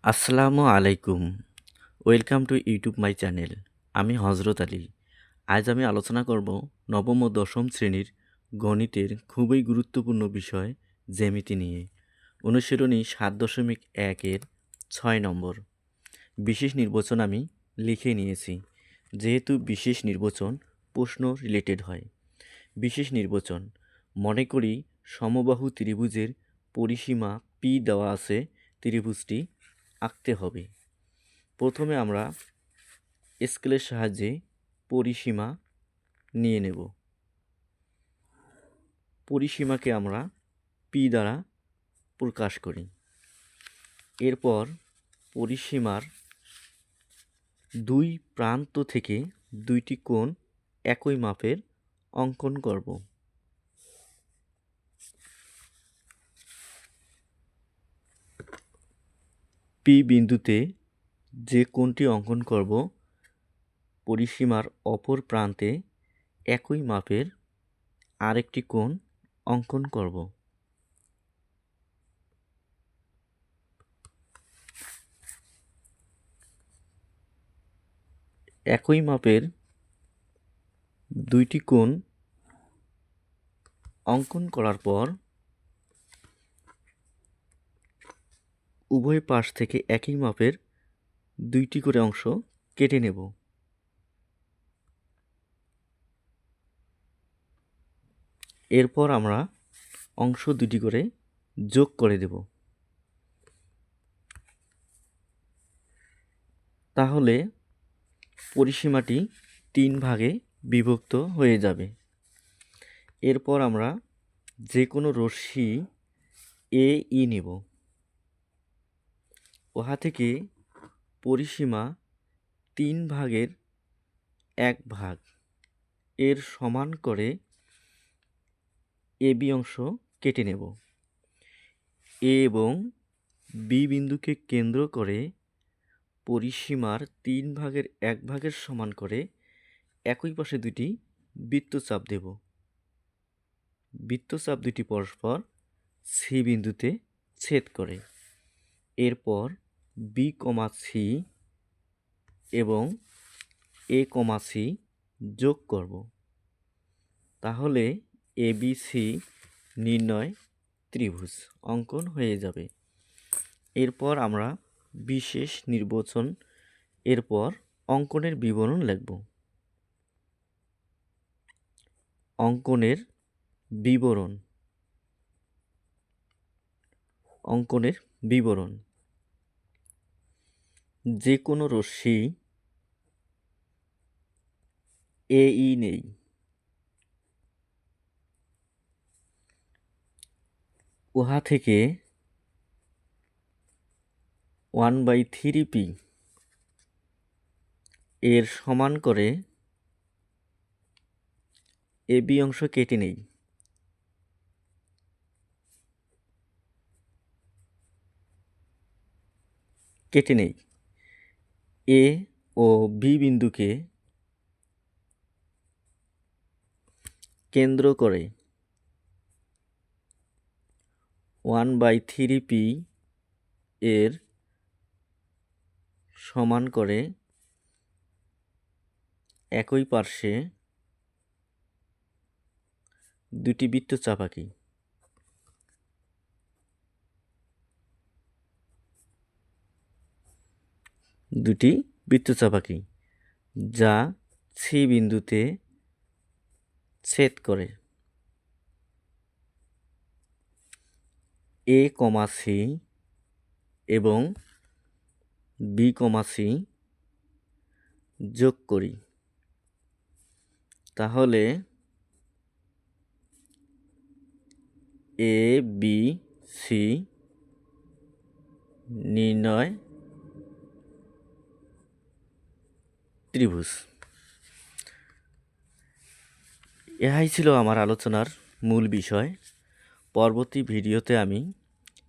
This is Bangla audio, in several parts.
আসসালামু আলাইকুম। Welcome to YouTube my channel. আমি হজরত আলী। আজ আমি আলোচনা করব নবম ও দশম শ্রেণীর গণিতের খুবই গুরুত্বপূর্ণ বিষয় জ্যামিতি নিয়ে। অনুশীলনী ৭.১-এর ৬ নম্বর। বিশেষ নির্বাচন আমি লিখে নিয়েছি, যেহেতু বিশেষ নির্বাচন প্রশ্ন রিলেটেড হয়। বিশেষ নির্বাচন, মনে করি সমবাহু ত্রিভুজের পরিসীমা পি দেওয়া আছে, ত্রিভুজটি আঁকতে হবে। প্রথমে আমরা স্কেলের সাহায্যে পরিসীমা নিয়ে নেব। পরিসীমাকে আমরা পি দ্বারা প্রকাশ করি। এরপর পরিসীমার দুই প্রান্ত থেকে দুইটি কোণ একই মাপের অঙ্কন করব। পি বিন্দুতে যে কোণটি অঙ্কন করব, পরিসীমার অপর প্রান্তে একই মাপের আরেকটি কোণ অঙ্কন করব। একই মাপের দুইটি কোণ অঙ্কন করার পর উভয় পাশ থেকে একই মাপের দুইটি করে অংশ কেটে নেব। এরপর আমরা অংশ দুটি করে যোগ করে দেব। তাহলে পরিসীমাটি 3 ভাগে বিভক্ত হয়ে যাবে। এরপর আমরা যে কোনো রশ্মি এ ই নেব। উহা থেকে পরিসীমা 3 ভাগের 1 ভাগ এর সমান করে এ বি অংশ কেটে নেব। এ এবং বি বিন্দুকে কেন্দ্র করে পরিসীমার 3 ভাগের 1 ভাগের সমান করে একই পাশে দুটি বৃত্তচাপ দেব। বৃত্তচাপ দুটি পরস্পর সি বিন্দুতে ছেদ করে। এরপর বি কমা সি এবং এ কমা সি যোগ করব। তাহলে এ বি সি নির্ণয় ত্রিভুজ অঙ্কন হয়ে যাবে। এরপর আমরা বিশেষ নির্বাচন, এরপর অঙ্কনের বিবরণ লিখব। অঙ্কনের বিবরণ। অঙ্কনের বিবরণ, যে কোনো রশ্মি এ ই নেই। উহা থেকে 1/3p এর সমান করে এ বি অংশ কেটে নেই। এ ও বি বিন্দুকে কেন্দ্র করে 1/3p এর সমান করে একই পার্শ্বে দুটি বৃত্তচাপ আঁকি। যা সি বিন্দুতে ছেদ করে। এ কমা সি এবং বি কমা সি যোগ করি। তাহলে এ বি সি নির্ণয় ত্রিভুজ। এহাই ছিল আমার আলোচনার মূল বিষয়। পরবর্তী ভিডিওতে আমি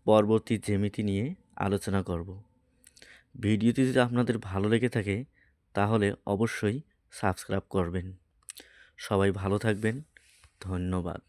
পরবর্তী জ্যামিতি নিয়ে আলোচনা করব। ভিডিওটি যদি আপনাদের ভালো লেগে থাকে তাহলে অবশ্যই সাবস্ক্রাইব করবেন। সবাই ভালো থাকবেন। ধন্যবাদ।